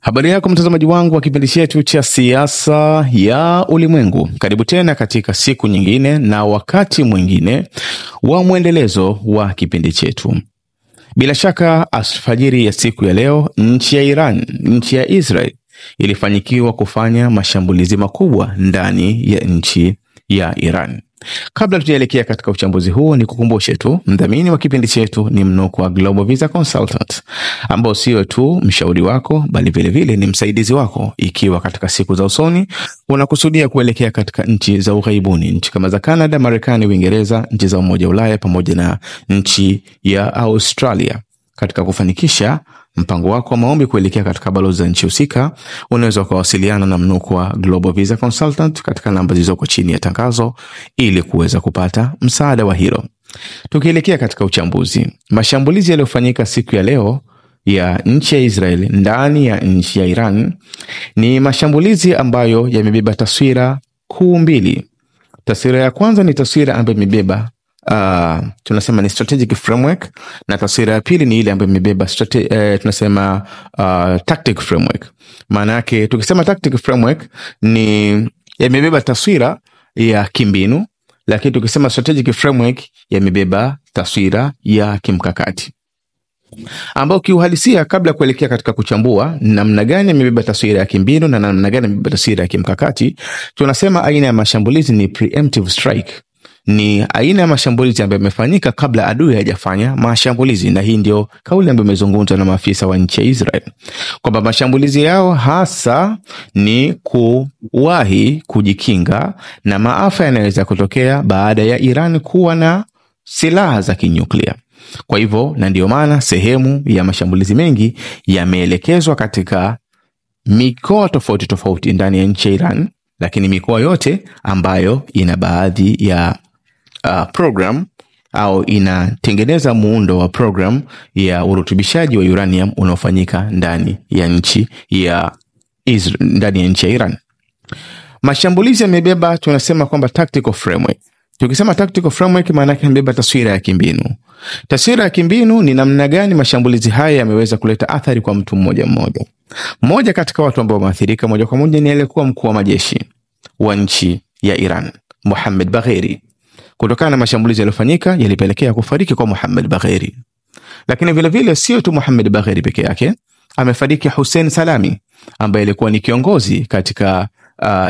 Habari yako mtazamaji wangu wa kipindi chetu cha siasa ya ulimwengu. Karibu tena katika siku nyingine na wakati mwingine wa mwendelezo wa kipindi chetu. Bila shaka alfajiri ya siku ya leo, nchi ya Iran, nchi ya Israel ilifanyikiwa kufanya mashambulizi makubwa ndani ya nchi ya Iran. Kabla tujaelekea katika uchambuzi huu, ni kukumbushe tu mdhamini wa kipindi chetu ni Mnuko wa Global Visa Consultant, ambao sio tu mshauri wako bali vile vile ni msaidizi wako ikiwa katika siku za usoni unakusudia kuelekea katika nchi za ughaibuni, nchi kama za Canada, Marekani, Uingereza, nchi za Umoja wa Ulaya pamoja na nchi ya Australia. Katika kufanikisha mpango wako wa maombi kuelekea katika balozi za nchi husika, unaweza kuwasiliana na Mnuko wa Global Visa Consultant katika namba zilizoko chini ya tangazo ili kuweza kupata msaada wa hilo. Tukielekea katika uchambuzi, mashambulizi yaliyofanyika siku ya leo ya nchi ya Israel ndani ya nchi ya Iran ni mashambulizi ambayo yamebeba taswira kuu mbili. Taswira ya kwanza ni taswira ambayo imebeba tunasema ni strategic framework, na taswira ya pili ni ile ambayo imebeba tunasema tactic framework. Maana yake tukisema tactic framework ni yamebeba taswira ya kimbinu, lakini tukisema strategic framework yamebeba taswira ya kimkakati, ambao kiuhalisia kabla kuelekea katika kuchambua namna gani yamebeba taswira ya kimbinu na namna gani yamebeba taswira ya kimkakati, tunasema aina ya mashambulizi ni preemptive strike. Ni aina ya mashambulizi ambayo yamefanyika kabla adui hajafanya mashambulizi, na hii ndio kauli ambayo imezungumzwa na maafisa wa nchi ya Israel kwamba mashambulizi yao hasa ni kuwahi kujikinga na maafa yanayoweza kutokea baada ya Iran kuwa na silaha za kinyuklia. Kwa hivyo, na ndio maana sehemu ya mashambulizi mengi yameelekezwa katika mikoa tofauti tofauti ndani ya nchi ya Iran, lakini mikoa yote ambayo ina baadhi ya program au inatengeneza muundo wa program ya urutubishaji wa uranium unaofanyika ndani ya nchi ya ndani ya nchi ya Iran. Mashambulizi yamebeba tunasema kwamba tactical framework. Tukisema tactical framework maana yake yamebeba taswira ya kimbinu. Taswira ya kimbinu ni namna gani mashambulizi haya yameweza kuleta athari kwa mtu mmoja mmoja. Mmoja katika watu ambao waathirika moja kwa moja ni aliyekuwa mkuu wa majeshi wa nchi ya Iran, Mohammad Bagheri. Kutokana na mashambulizi yaliyofanyika yalipelekea kufariki kwa Mohammad Bagheri. Lakini vile vile sio tu Mohammad Bagheri peke yake, amefariki Hussein Salami ambaye alikuwa ni kiongozi katika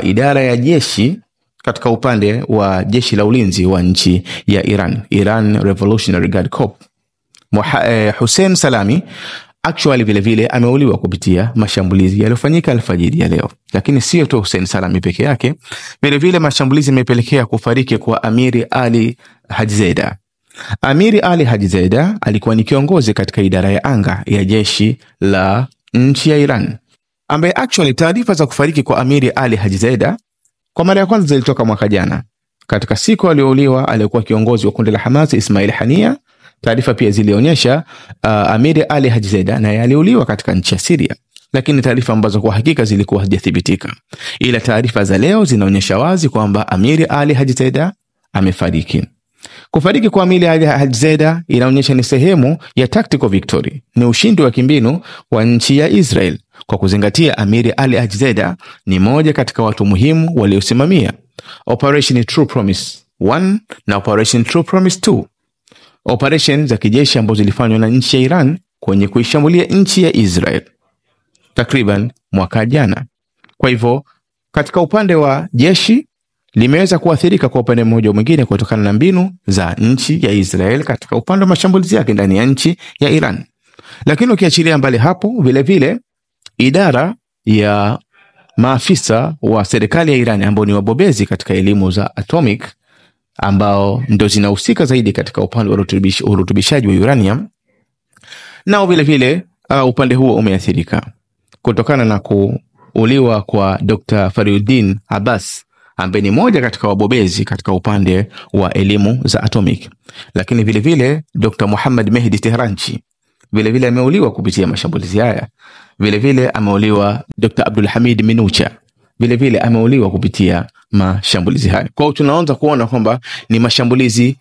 idara ya jeshi katika upande wa jeshi la ulinzi wa nchi ya Iran, Iran Revolutionary Guard Corps. Hussein Salami actually vile vile ameuliwa kupitia mashambulizi yaliyofanyika alfajiri ya leo. Lakini sio tu Hussein Salami peke yake, vile vile mashambulizi yamepelekea kufariki kwa Amiri Ali Hajizada. Amiri Ali Hajizada alikuwa ni kiongozi katika idara ya anga ya jeshi la nchi ya Iran, ambaye actually taarifa za kufariki kwa Amiri Ali Hajizada kwa mara ya kwanza zilitoka mwaka jana. Katika siku aliyouliwa alikuwa kiongozi wa kundi la Hamas Ismail Hania. Taarifa pia zilionyesha Amiri Ali Hajizada naye aliuliwa katika nchi ya Syria, lakini taarifa ambazo kwa hakika zilikuwa hazijathibitika. Ila taarifa za leo zinaonyesha wazi kwamba Amiri Ali Hajizada amefariki. Kufariki kwa Amiri Ali Hajizada inaonyesha ni sehemu ya tactical victory, ni ushindi wa kimbinu wa nchi ya Israel, kwa kuzingatia Amiri Ali Hajizada ni moja katika watu muhimu waliosimamia Operation True Promise 1 na Operation True Promise 2. Operation za kijeshi ambazo zilifanywa na nchi ya Iran kwenye kuishambulia nchi ya Israel takriban mwaka jana. Kwa hivyo katika upande wa jeshi limeweza kuathirika kwa upande mmoja au mwingine kutokana na mbinu za nchi ya Israel katika upande wa mashambulizi yake ndani ya nchi ya Iran. Lakini ukiachilia mbali hapo, vile vile idara ya maafisa wa serikali ya Iran ambao ni wabobezi katika elimu za atomic, ambao ndio zinahusika zaidi katika upande wa urutubishaji wa uranium, nao vile vile upande huo umeathirika kutokana na kuuliwa kwa Dr. Faridin Abbas ambaye ni moja katika wabobezi katika upande wa elimu za atomic. Lakini vile vile Dr. Muhammad Mehdi Tehranchi vile vile ameuliwa kupitia mashambulizi haya. Vile vile ameuliwa Dr. Abdul Hamid Minucha, vile vile ameuliwa kupitia mashambulizi haya. Kwa hiyo tunaanza kuona kwamba ni mashambulizi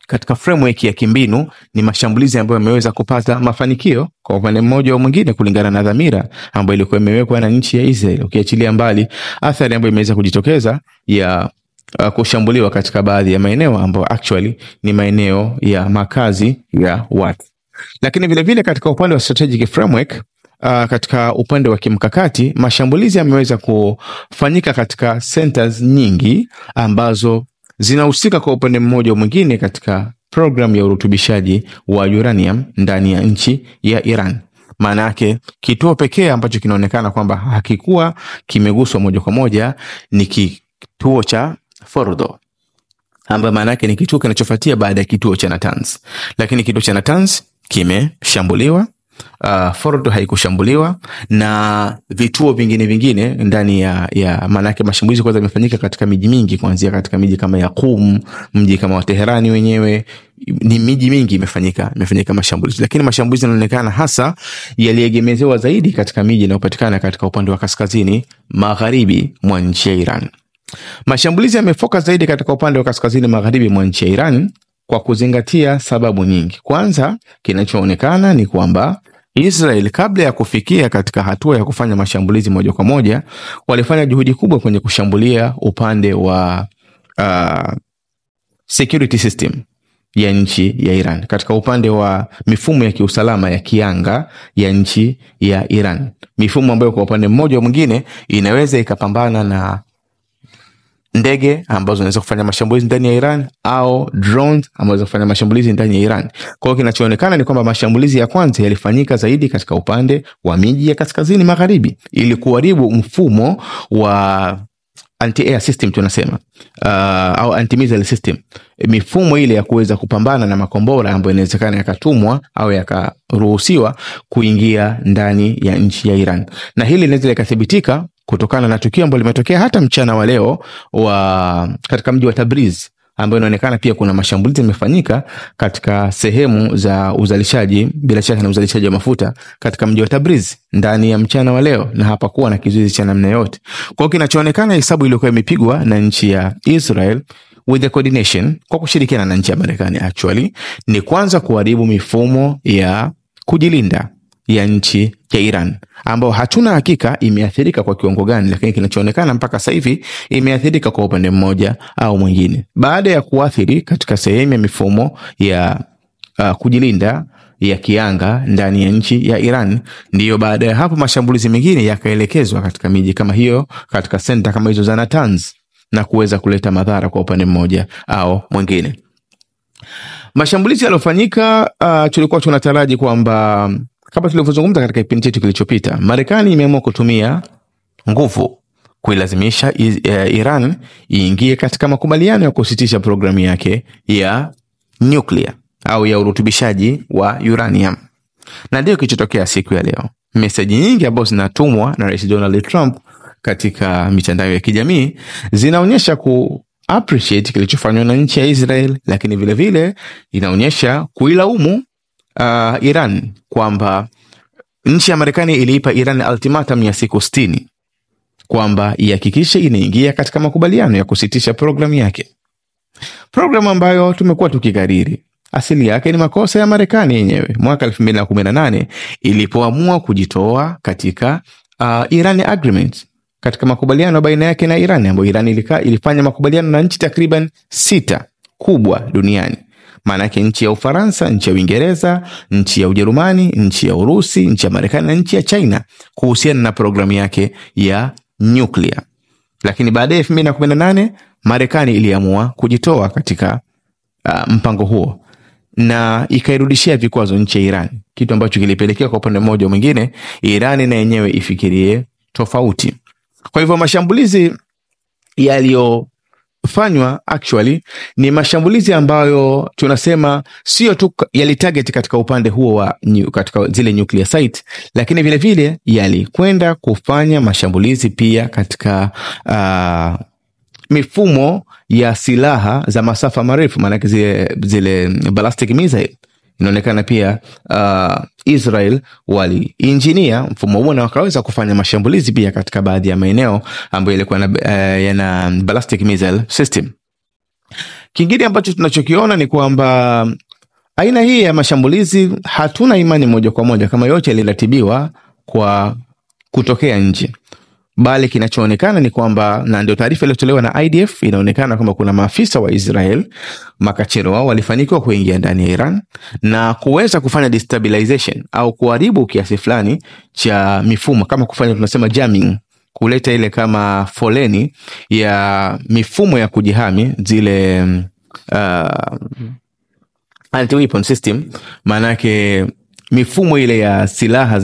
katika framework ya kimbinu ni mashambulizi ambayo yameweza kupata mafanikio kwa upande mmoja au mwingine kulingana na dhamira ambayo ilikuwa imewekwa na nchi ya Israel, ukiachilia mbali athari ambayo imeweza kujitokeza ya kushambuliwa katika baadhi ya maeneo ambayo actually ni maeneo ya makazi ya watu. Lakini vile vile katika upande wa strategic framework, katika upande wa kimkakati, mashambulizi yameweza kufanyika katika centers nyingi ambazo zinahusika kwa upande mmoja au mwingine katika program ya urutubishaji wa uranium ndani ya nchi ya Iran. Maana yake kituo pekee ambacho kinaonekana kwamba hakikuwa kimeguswa moja kwa moja ni kituo cha Fordo, ambapo maana yake ni kituo kinachofuatia baada ya kituo cha Natanz. Lakini kituo cha Natanz kimeshambuliwa, Fordo haikushambuliwa, na vituo vingine ndani ya maana yake mashambulizi kwanza yamefanyika katika miji mingi, kuanzia katika miji kama ya Qum, mji kama wa Teherani wenyewe, ni miji mingi imefanyika mashambulizi. Lakini mashambulizi yanaonekana hasa yaliegemezewa zaidi katika miji inayopatikana katika upande wa kaskazini magharibi mwa nchi ya Iran. Mashambulizi yamefocus zaidi katika upande wa kaskazini magharibi mwa nchi ya Iran kwa kuzingatia sababu nyingi. Kwanza, kinachoonekana ni kwamba Israel kabla ya kufikia katika hatua ya kufanya mashambulizi moja kwa moja, walifanya juhudi kubwa kwenye kushambulia upande wa security system ya nchi ya Iran, katika upande wa mifumo ya kiusalama ya kianga ya nchi ya Iran, mifumo ambayo kwa upande mmoja au mwingine inaweza ikapambana na ndege ambazo zinaweza kufanya mashambulizi ndani ya Iran au drones ambazo zinaweza kufanya mashambulizi ndani ya Iran. Kwa hiyo kinachoonekana ni kwamba mashambulizi ya kwanza yalifanyika zaidi katika upande wa miji ya kaskazini magharibi ili kuharibu mfumo wa anti-air system tunasema, au anti-missile system, mifumo ile ya kuweza kupambana na makombora ambayo inawezekana yakatumwa au yakaruhusiwa kuingia ndani ya nchi ya Iran. Na hili linaweza likathibitika kutokana na tukio ambalo limetokea hata mchana wa leo katika mji wa Tabriz, ambayo inaonekana pia kuna mashambulizi yamefanyika katika sehemu za uzalishaji, bila shaka na uzalishaji wa mafuta katika mji wa Tabriz ndani ya mchana wa leo, na hapa kuwa na kizuizi cha namna yote. Kwa hiyo kinachoonekana hesabu iliyokuwa imepigwa na nchi ya Israel with the coordination, kwa kushirikiana na nchi ya Marekani actually, ni kwanza kuharibu mifumo ya kujilinda ya nchi ya Iran, ambao hatuna hakika imeathirika kwa kiwango gani, lakini kinachoonekana mpaka sasa hivi imeathirika kwa upande mmoja au mwingine. Baada ya kuathiri katika sehemu ya mifumo ya kujilinda ya kianga ndani ya nchi ya Iran, ndiyo baada ya hapo mashambulizi mengine yakaelekezwa katika miji kama hiyo, katika center kama hizo za Natanz, na kuweza kuleta madhara kwa upande mmoja au mwingine. Mashambulizi yaliyofanyika, tulikuwa tunataraji kwamba kama tulivyozungumza katika kipindi chetu kilichopita, Marekani imeamua kutumia nguvu kuilazimisha Iran iingie katika makubaliano ya kusitisha programu yake ya nuclear au ya urutubishaji wa uranium. Na ndio kilichotokea siku ya leo. Meseji nyingi ambazo zinatumwa na Rais Donald Trump katika mitandao ya kijamii zinaonyesha appreciate kilichofanywa na nchi ya Israel, lakini vile vile inaonyesha kuilaumu Iran kwamba nchi ya Marekani iliipa Iran ultimatum ya siku 60 kwamba ihakikishe inaingia katika makubaliano ya kusitisha programu yake. Programu ambayo tumekuwa tukikariri asili yake ni makosa ya Marekani yenyewe mwaka 2018 ilipoamua kujitoa katika Iran Agreement, katika makubaliano baina yake na Iran, ambayo Iran ilifanya makubaliano na nchi takriban 6 kubwa duniani. Maana yake nchi ya Ufaransa, nchi ya Uingereza, nchi ya Ujerumani, nchi ya Urusi, nchi ya Marekani na nchi ya China kuhusiana na programu yake ya nuclear. Lakini baada ya 2018 Marekani iliamua kujitoa katika mpango huo na ikairudishia vikwazo nchi ya Iran, kitu ambacho kilipelekea kwa upande mmoja mwingine Iran na yenyewe ifikirie tofauti. Kwa hivyo mashambulizi yaliyofanywa actually ni mashambulizi ambayo tunasema sio tu yalitarget katika upande huo wa katika zile nuclear site, lakini vile vile yalikwenda kufanya mashambulizi pia katika mifumo ya silaha za masafa marefu, maana zile ballistic missile. Inaonekana pia Israel wali-engineer mfumo huo na wakaweza kufanya mashambulizi pia katika baadhi ya maeneo ambayo yalikuwa yana ballistic missile system. Kingine ambacho tunachokiona ni kwamba aina hii ya mashambulizi hatuna imani moja kwa moja kama yote yaliratibiwa kwa kutokea nje, bali kinachoonekana ni kwamba, na ndio taarifa iliyotolewa na IDF, inaonekana kwamba kuna maafisa wa Israel, makachero wao, walifanikiwa kuingia ndani ya Iran na kuweza kufanya destabilization au kuharibu kiasi fulani cha mifumo, kama kufanya tunasema jamming, kuleta ile kama foleni ya mifumo ya kujihami, zile anti-weapon system, manake mifumo ile ya silaha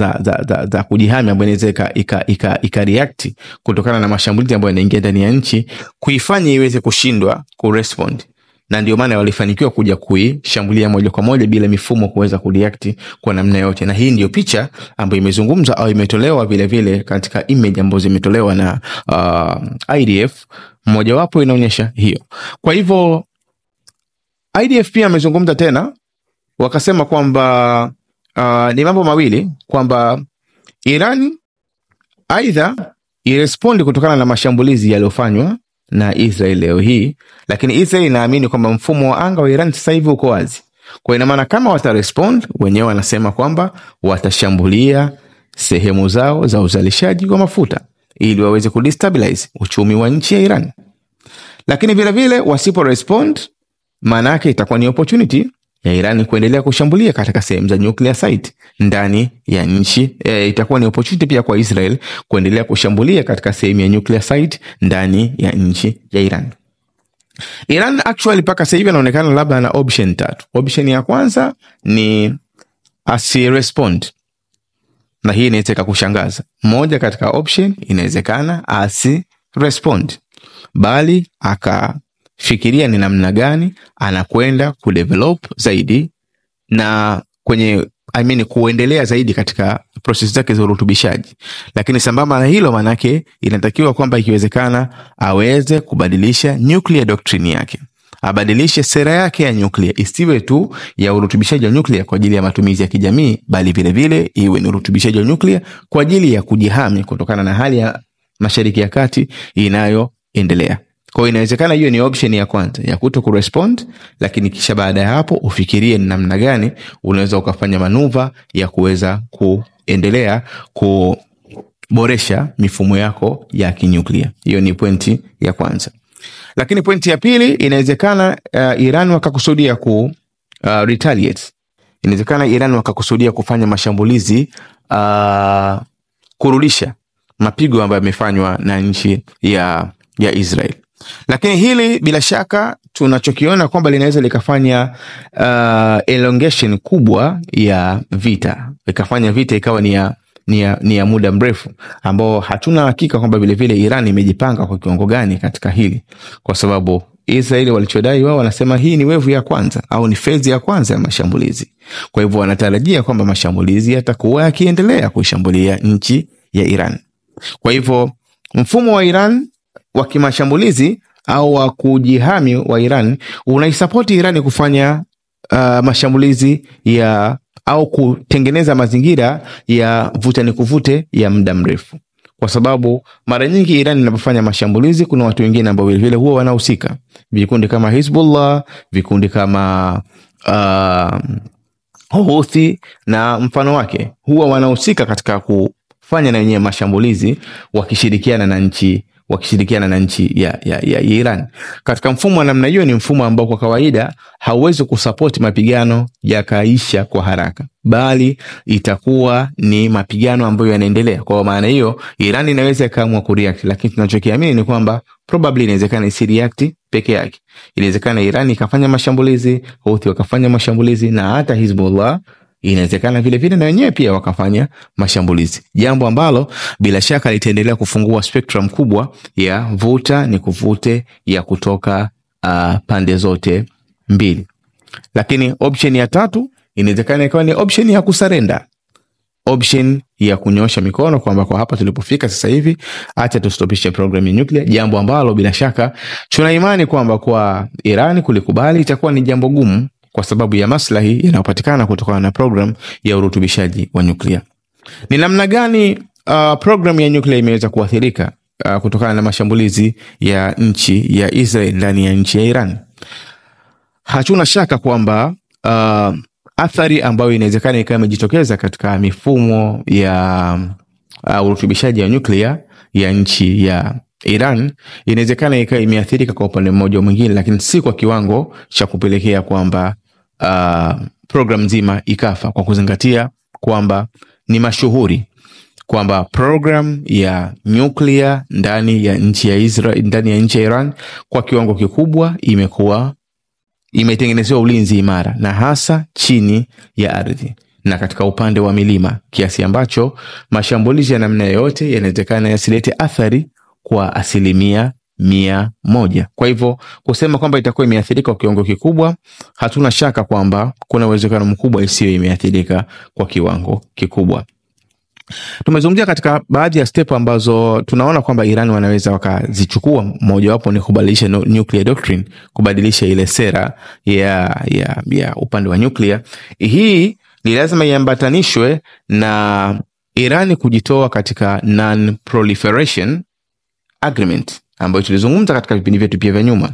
za kujihami ambayo inaweza ika-react kutokana na mashambulizi ambayo yanaingia ndani ya nchi, kuifanya iweze kushindwa kurespond. Na ndio maana walifanikiwa kuja kuishambulia moja kwa moja bila mifumo kuweza kureact kwa namna yote. Na hii ndio picha ambayo imezungumza au imetolewa vile vile katika image ambazo imetolewa na IDF, mmoja wapo inaonyesha hiyo. Kwa hivyo IDF pia amezungumza tena, wakasema kwamba ni mambo mawili, kwamba Iran aidha irespondi kutokana na mashambulizi yaliyofanywa na Israel leo hii, lakini Israel inaamini kwamba mfumo wa anga wa Iran sasa hivi uko wazi. Kwa ina maana kama watarespond, wenyewe wanasema kwamba watashambulia sehemu zao za uzalishaji wa mafuta ili waweze kudestabilize uchumi wa nchi ya Iran. Lakini vile vile wasipo respond, maana yake itakuwa ni opportunity ya Iran kuendelea kushambulia katika sehemu za nuclear site ndani ya nchi. Itakuwa ni opportunity pia kwa Israel kuendelea kushambulia katika sehemu ya nuclear site ndani ya nchi ya Iran. Iran actually paka sasa hivi inaonekana labda na option 3. Option ya kwanza ni asirespond, na hii inaweza kushangaza. Moja katika option inawezekana asirespond, bali akafikiria ni namna gani anakwenda kudevelop zaidi na kwenye kuendelea zaidi katika process zake za urutubishaji. Lakini sambamba na hilo, manake inatakiwa kwamba ikiwezekana aweze kubadilisha nuclear doctrine yake, abadilishe sera yake ya nuclear, isiwe tu ya urutubishaji wa nuclear kwa ajili ya matumizi ya kijamii, bali vile vile iwe ni urutubishaji wa nuclear kwa ajili ya kujihami kutokana na hali ya Mashariki ya Kati inayoendelea. Kwa inawezekana hiyo ni option ya kwanza ya kuto kurespond, lakini kisha baada ya hapo ufikirie ni namna gani unaweza ukafanya manuva ya kuweza kuendelea kuboresha mifumo yako ya kinyuklia. Hiyo ni pointi ya kwanza. Lakini pointi ya pili, inawezekana Iran wakakusudia retaliate. Inawezekana Iran wakakusudia kufanya mashambulizi, kurudisha mapigo ambayo yamefanywa na nchi ya Israel. Lakini hili bila shaka tunachokiona kwamba linaweza likafanya elongation kubwa ya vita, ikafanya vita ikawa ni ya muda mrefu, ambao hatuna hakika kwamba vile vile Iran imejipanga kwa kiwango gani katika hili, kwa sababu Israeli walichodai wao wanasema hii ni wevu ya kwanza au ni phase ya kwanza ya mashambulizi. Kwa hivyo wanatarajia kwamba mashambulizi yatakuwa yakiendelea kushambulia nchi ya Iran. Kwa hivyo mfumo wa Iran wa kimashambulizi au wa kujihami wa Iran unaisapoti Iran kufanya mashambulizi au kutengeneza mazingira ya vuta ni kuvute ya muda mrefu, kwa sababu mara nyingi Iran inapofanya mashambulizi kuna watu wengine ambao vile vile huwa wanahusika, vikundi kama Hezbollah, vikundi kama Houthi na mfano wake, huwa wanahusika katika kufanya na wenyewe mashambulizi wakishirikiana na nchi ya Iran. Katika mfumo wa namna hiyo, ni mfumo ambao kwa kawaida hauwezi kusupport mapigano yakaisha kwa haraka, bali itakuwa ni mapigano ambayo yanaendelea. Kwa maana hiyo Iran inaweza kaamua kureact, lakini tunachokiamini ni kwamba probably inawezekana isireact peke yake. Inawezekana Iran ikafanya mashambulizi, Houthi wakafanya mashambulizi, na hata Hezbollah inawezekana vile vile na wenyewe pia wakafanya mashambulizi, jambo ambalo bila shaka litaendelea kufungua spectrum kubwa ya vuta ni kuvute ya kutoka pande zote mbili. Lakini option ya tatu inawezekana ikawa ni option ya kusarenda, option ya kunyosha mikono kwamba kwa hapa tulipofika sasa hivi acha tustopishe program ya nuclear, jambo ambalo bila shaka tuna imani kwamba kwa Iran kulikubali itakuwa ni jambo gumu kwa sababu ya maslahi yanayopatikana kutokana na program ya urutubishaji wa nyuklia. Ni namna gani program ya nyuklia imeweza kuathirika kutokana na mashambulizi ya nchi ya Israel ndani ya nchi ya Iran? hatuna shaka kwamba athari ambayo inawezekana ikawa imejitokeza katika mifumo ya urutubishaji wa nyuklia ya nchi ya Iran inawezekana ikawa imeathirika kwa upande mmoja au mwingine, lakini si kwa kiwango cha kupelekea kwamba program nzima ikafa, kwa kuzingatia kwamba ni mashuhuri kwamba program ya nyuklia ndani ya nchi ya Israel, ndani ya nchi ya Iran kwa kiwango kikubwa imetengenezewa ulinzi imara, na hasa chini ya ardhi na katika upande wa milima, kiasi ambacho mashambulizi ya namna yote yanawezekana yasilete athari kwa 100%. Kwa hivyo kusema kwamba itakuwa imeathirika kwa kiwango kikubwa, hatuna shaka kwamba kuna uwezekano mkubwa isiyo imeathirika kwa kiwango kikubwa. Tumezungumzia katika baadhi ya step ambazo tunaona kwamba Iran wanaweza wakazichukua. Moja wapo ni kubadilisha nuclear doctrine, kubadilisha ile sera ya upande wa nuclear. Hii ni lazima iambatanishwe na Iran kujitoa katika non-proliferation agreement ambayo tulizungumza katika vipindi vyetu pia vya nyuma,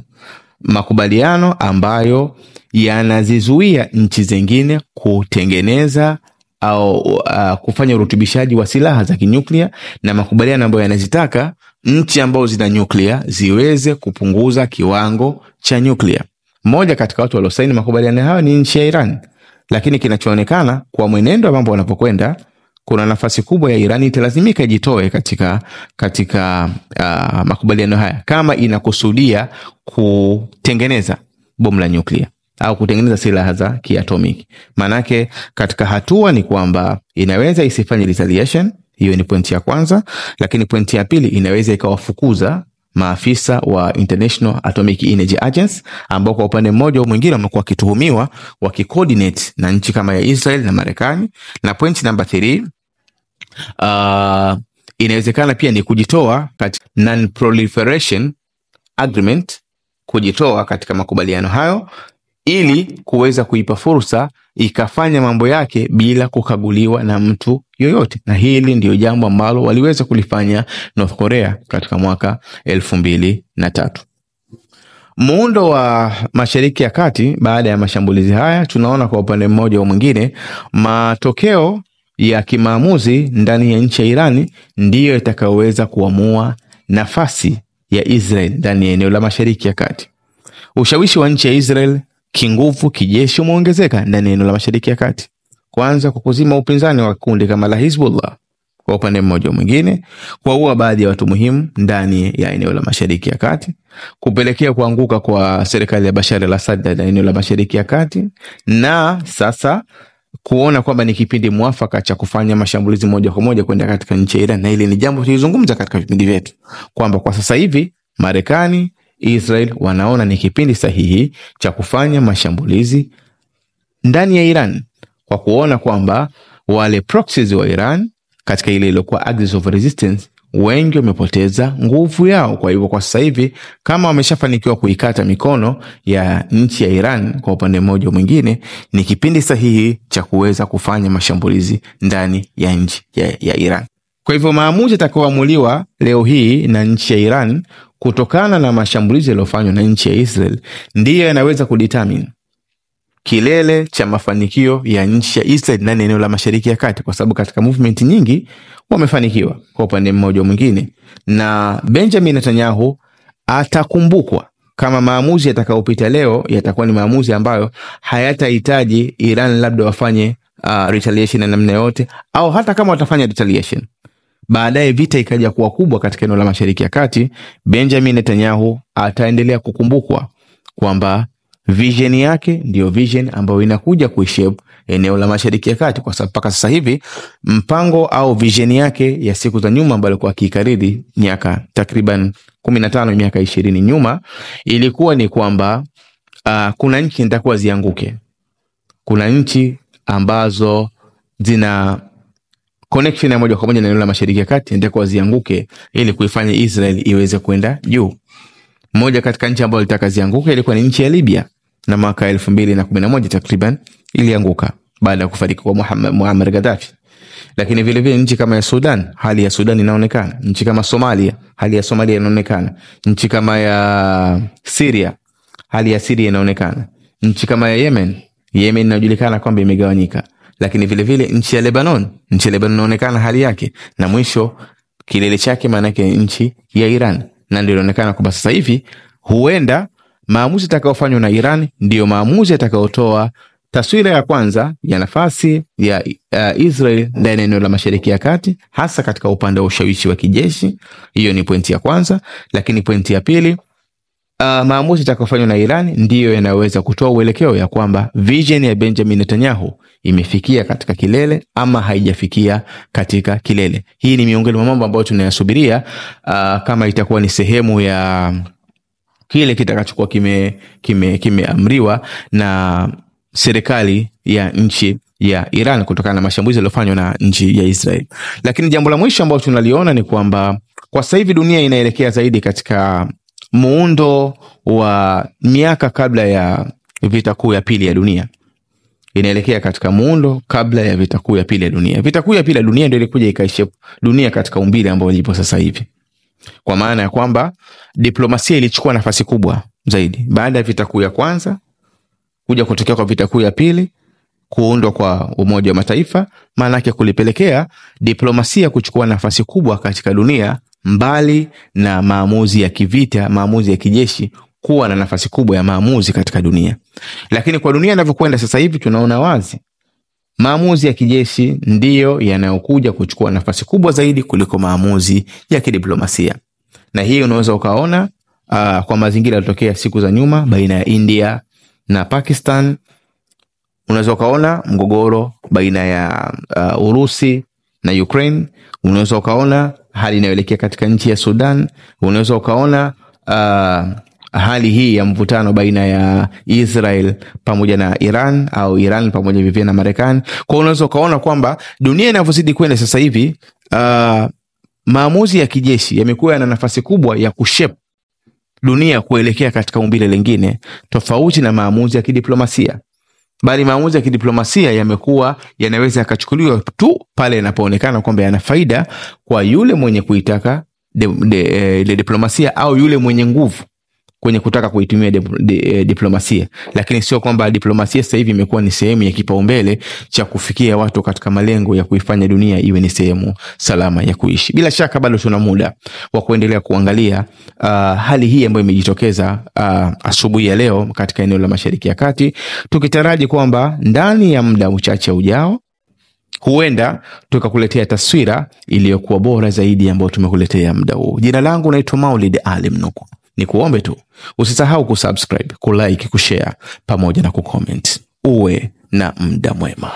makubaliano ambayo yanazizuia nchi zingine kutengeneza au kufanya urutubishaji wa silaha za kinyuklia, na makubaliano ambayo yanazitaka nchi ambazo zina nyuklia ziweze kupunguza kiwango cha nyuklia. Mmoja katika watu waliosaini makubaliano hayo ni nchi ya Iran, lakini kinachoonekana kwa mwenendo wa mambo wanapokwenda, kuna nafasi kubwa ya Iran italazimika ijitoe katika makubaliano haya kama inakusudia kutengeneza bomu la nyuklia au kutengeneza silaha za kiatomiki. Manake katika hatua ni kwamba inaweza isifanye retaliation, hiyo ni pointi ya kwanza, lakini pointi ya pili inaweza ikawafukuza maafisa wa International Atomic Energy Agency ambao kwa upande mmoja au mwingine wamekuwa wakituhumiwa wakicoordinate na nchi kama ya Israel na Marekani. Na pointi number 3 inawezekana pia ni kujitoa katika non-proliferation agreement, kujitoa katika makubaliano hayo ili kuweza kuipa fursa ikafanya mambo yake bila kukaguliwa na mtu yoyote. Na hili ndio jambo ambalo waliweza kulifanya North Korea katika mwaka 2003. Muundo wa Mashariki ya Kati baada ya mashambulizi haya, tunaona kwa upande mmoja au mwingine matokeo ya kimaamuzi ndani ya nchi ya Irani ndiyo itakayoweza kuamua nafasi ya Israel ndani ya eneo la Mashariki ya Kati. Ushawishi wa nchi ya Israel kinguvu kijeshi umeongezeka ndani ya eneo la Mashariki ya Kati. Kwanza kwa kuzima upinzani wa kundi kama la Hezbollah kwa upande mmoja mwingine, kuua baadhi ya watu muhimu ndani ya eneo la Mashariki ya Kati, kupelekea kuanguka kwa serikali ya Bashar al-Assad ndani ya eneo la Mashariki ya Kati, na sasa kuona kwamba ni kipindi mwafaka cha kufanya mashambulizi moja kwa moja kwenda katika nchi ya Iran. Na hili ni jambo tulizungumza katika vipindi vyetu kwamba kwa sasa hivi Marekani, Israel wanaona ni kipindi sahihi cha kufanya mashambulizi ndani ya Iran, kwa kuona kwamba wale proxies wa Iran katika ile iliyokuwa axis of resistance wengi wamepoteza nguvu yao. Kwa hivyo kwa sasa hivi kama wameshafanikiwa kuikata mikono ya nchi ya Iran kwa upande mmoja mwingine, ni kipindi sahihi cha kuweza kufanya mashambulizi ndani ya nchi ya Iran. Kwa hivyo maamuzi yatakayoamuliwa leo hii na nchi ya Iran kutokana na mashambulizi yaliyofanywa na nchi ya Israel ndiyo yanaweza kudetermine kilele cha mafanikio ya nchi ya Israel ndani ya eneo la Mashariki ya Kati, kwa sababu katika movement nyingi wamefanikiwa kwa upande mmoja mwingine, na Benjamin Netanyahu atakumbukwa kama maamuzi yatakayopita leo yatakuwa ni maamuzi ambayo hayatahitaji Iran labda wafanye retaliation na namna yote, au hata kama watafanya retaliation baadaye vita ikaja kuwa kubwa katika eneo la Mashariki ya Kati, Benjamin Netanyahu ataendelea kukumbukwa kwamba vision yake ndio vision ambayo inakuja kuishape eneo la Mashariki ya Kati, kwa sababu mpaka sasa hivi mpango au vision yake ya siku za nyuma ambayo alikuwa akikariri miaka takriban 15 miaka 20 nyuma ilikuwa ni kwamba kuna nchi zitakuwa zianguke, kuna nchi ambazo zina connection ya moja kwa moja na eneo la Mashariki ya Kati zitakuwa zianguke ili kuifanya Israel iweze kwenda juu. Moja katika nchi ambazo ilitaka zianguke ilikuwa ni nchi ya Libya, na mwaka 2011 takriban ilianguka baada ya kufariki kwa Muammar Gaddafi. Lakini vile vile nchi kama ya Sudan, hali ya Sudan inaonekana. Nchi kama Somalia, hali ya Somalia inaonekana. Nchi kama ya Syria, hali ya Syria inaonekana. nchi kama ya Yemen inajulikana kwamba imegawanyika, lakini vile vile nchi ya Lebanon inaonekana hali yake, na mwisho kilele chake maana yake nchi ya Iran. Na ndio inaonekana kwamba sasa hivi huenda maamuzi yatakayofanywa na Iran ndio maamuzi yatakayotoa taswira ya kwanza ya nafasi ya Israel ndani ya eneo la Mashariki ya Kati, hasa katika upande wa ushawishi wa kijeshi. Hiyo ni pointi ya kwanza. Lakini pointi ya pili, maamuzi yatakayofanywa na Iran ndiyo yanaweza kutoa uelekeo ya kwamba vision ya Benjamin Netanyahu imefikia katika kilele ama haijafikia katika kilele. Hii ni miongoni mwa mambo ambayo tunayasubiria kama itakuwa ni sehemu ya kile kitakachokuwa kimeamriwa na serikali ya nchi ya Iran kutokana na mashambulizi yaliyofanywa na nchi ya Israel. Lakini jambo la mwisho ambalo tunaliona ni kwamba kwa sasa hivi dunia inaelekea zaidi katika muundo wa miaka kabla ya vita kuu ya pili ya dunia. Inaelekea katika muundo kabla ya vita kuu ya pili ya dunia. Vita kuu ya pili ya dunia ndio ilikuja ikaishape dunia katika umbile ambao lipo sasa hivi. Kwa maana ya kwamba diplomasia ilichukua nafasi kubwa zaidi baada ya vita kuu ya kwanza kuja kutokea kwa vita kuu ya pili, kuundwa kwa Umoja wa Mataifa, maana yake kulipelekea diplomasia kuchukua nafasi kubwa katika dunia, mbali na maamuzi ya kivita, maamuzi ya kijeshi kuwa na nafasi kubwa ya maamuzi katika dunia. Lakini kwa dunia inavyokwenda sasa hivi tunaona wazi maamuzi ya kijeshi ndiyo yanayokuja kuchukua nafasi kubwa zaidi kuliko maamuzi ya kidiplomasia. Na hii unaweza ukaona kwa mazingira yalotokea siku za nyuma baina ya India na Pakistan. Unaweza ukaona mgogoro baina ya Urusi na Ukraine. Unaweza ukaona hali inayoelekea katika nchi ya Sudan. Unaweza ukaona hali hii ya mvutano baina ya Israel pamoja na Iran, au Iran pamoja vivyo na Marekani. Kwa unaweza ukaona kwamba dunia inavyozidi kwenda sasa hivi maamuzi ya kijeshi yamekuwa na nafasi kubwa ya kushape dunia kuelekea katika umbile lingine tofauti na maamuzi ya kidiplomasia. Bali maamuzi ya kidiplomasia yamekuwa yanaweza yakachukuliwa tu pale yanapoonekana kwamba yana faida kwa yule mwenye kuitaka diplomasia au yule mwenye nguvu kwenye kutaka kuitumia diplomasia. Lakini sio kwamba diplomasia sasa hivi imekuwa ni sehemu ya kipaumbele cha kufikia watu katika malengo ya kuifanya dunia iwe ni sehemu salama ya kuishi. Bila shaka bado tuna muda wa kuendelea kuangalia hali hii ambayo imejitokeza asubuhi ya leo katika eneo la Mashariki ya Kati, tukitaraji kwamba ndani ya muda mchache ujao huenda tukakuletea taswira iliyokuwa bora zaidi ambayo tumekuletea muda huu. Jina langu naitwa Maulid Ali Mnuku. Ni kuombe tu usisahau kusubscribe, kulike, kushare pamoja na kucomment. Uwe na muda mwema.